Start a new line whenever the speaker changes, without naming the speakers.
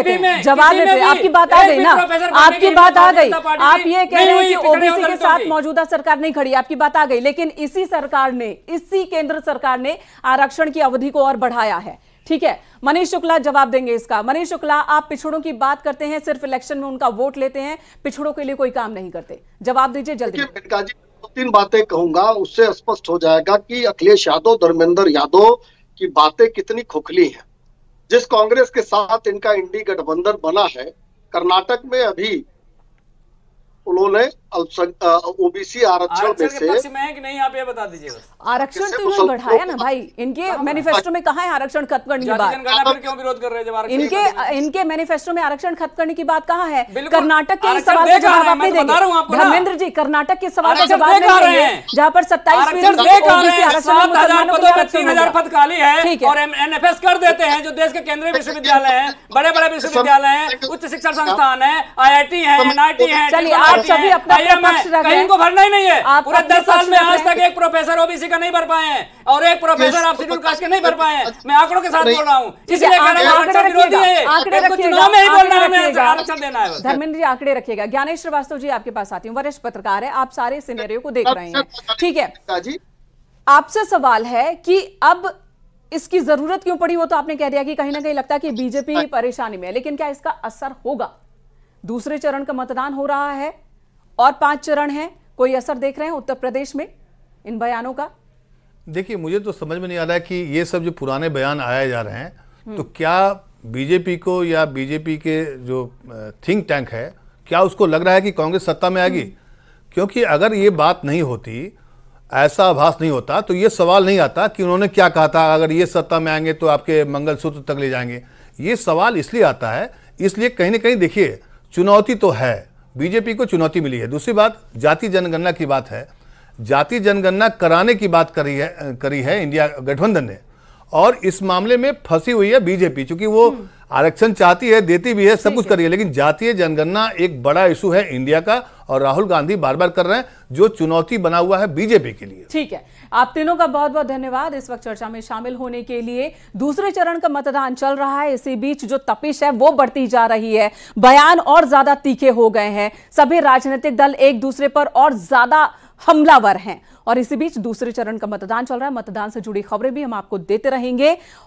देते हैं, जवाब देते हैं। आपकी बात आ गई ना, आपकी बात आ गई। आप ये कह रहे हैं कि ओबीसी के साथ मौजूदा सरकार नहीं खड़ी, आपकी बात आ गई। लेकिन इसी सरकार ने, इसी केंद्र सरकार ने आरक्षण की अवधि को और बढ़ाया है। ठीक है, मनीष शुक्ला जवाब देंगे इसका। मनीष शुक्ला, आप पिछड़ों की बात करते हैं, सिर्फ इलेक्शन में उनका वोट लेते हैं, पिछड़ों के लिए कोई काम नहीं करते। जवाब दीजिए जल्दी।
दो तीन बातें कहूंगा, उससे स्पष्ट हो जाएगा कि अखिलेश यादव, धर्मेंद्र यादव की बातें कितनी खोखली हैं। जिस कांग्रेस के साथ इनका इंडी गठबंधन बना है, कर्नाटक में अभी उन्होंने ओबीसी आरक्षण में से
है कि नहीं, आप ये बता दीजिए।
आरक्षण तो इन्होंने बढ़ाया ना भाई, इनके मैनिफेस्टो में कहाँ है आरक्षण खत्म करने की बात?
फिर क्यों विरोध कर रहे हैं?
इनके मैनिफेस्टो में आरक्षण खत्म करने की बात कहाँ है? कर्नाटक के सवाल का जवाब आप नहीं देंगे धर्मेंद्र जी, कर्नाटक के सवाल का जवाब नहीं देंगे, जहाँ पर 27,000
पद खाली है और एनएफएस कर देते हैं, जो देश के केंद्रीय विश्वविद्यालय हैं, बड़े बड़े विश्वविद्यालय हैं, उच्च शिक्षा संस्थान है, IIT है, NIT है।
चलिए, आप सभी अपना पक्ष रख रहे हैं,
इनको भरना ही नहीं है। पूरे 10 साल में आज तक एक प्रोफेसर ओबीसी का नहीं भर पाए हैं और एक प्रोफेसर आप शेड्यूल कास्ट के नहीं भर पाए हैं। मैं आंकड़ों के साथ बोल रहा हूं, इसलिए आरक्षण विरोधी है। चुनाव में ही बोलना है, आरक्षण देना है।
धर्मेंद्र जी आंकड़े रखिएगा। ज्ञानेश श्रीवास्तव जी आपके पास आती हूँ, वरिष्ठ पत्रकार है, आप सारे सिनेरियो को देख रहे हैं। ठीक है, आपसे सवाल है कि अब इसकी जरूरत क्यों पड़ी? वो तो आपने कह दिया कि कहीं ना कहीं लगता है कि बीजेपी परेशानी में है, लेकिन क्या इसका असर होगा? दूसरे चरण का मतदान हो रहा है और 5 चरण हैं, कोई असर देख रहे हैं उत्तर प्रदेश में इन बयानों का?
देखिए, मुझे तो समझ में नहीं आ रहा है कि ये सब जो पुराने बयान आए जा रहे हैं, तो क्या बीजेपी को या बीजेपी के जो थिंक टैंक है, क्या उसको लग रहा है कि कांग्रेस सत्ता में आएगी? क्योंकि अगर ये बात नहीं होती, ऐसा आभास नहीं होता, तो ये सवाल नहीं आता कि उन्होंने क्या कहा था, अगर ये सत्ता में आएंगे तो आपके मंगलसूत्र तक ले जाएंगे। ये सवाल इसलिए आता है, इसलिए कहीं ना कहीं देखिए, चुनौती तो है, बीजेपी को चुनौती मिली है। दूसरी बात, जाति जनगणना की बात है। जाति जनगणना कराने की बात करी है इंडिया गठबंधन ने, और इस मामले में फंसी हुई है बीजेपी, क्योंकि वो आरक्षण चाहती है, देती भी है, सब कुछ करी है, लेकिन जातीय जनगणना एक बड़ा इशू है इंडिया का, और राहुल गांधी बार बार कर रहे हैं, जो चुनौती बना हुआ है बीजेपी के लिए।
ठीक है, आप तीनों का बहुत बहुत धन्यवाद इस वक्त चर्चा में शामिल होने के लिए। दूसरे चरण का मतदान चल रहा है, इसी बीच जो तपिश है वो बढ़ती जा रही है, बयान और ज्यादा तीखे हो गए हैं, सभी राजनीतिक दल एक दूसरे पर और ज्यादा हमलावर हैं, और इसी बीच दूसरे चरण का मतदान चल रहा है। मतदान से जुड़ी खबरें भी हम आपको देते रहेंगे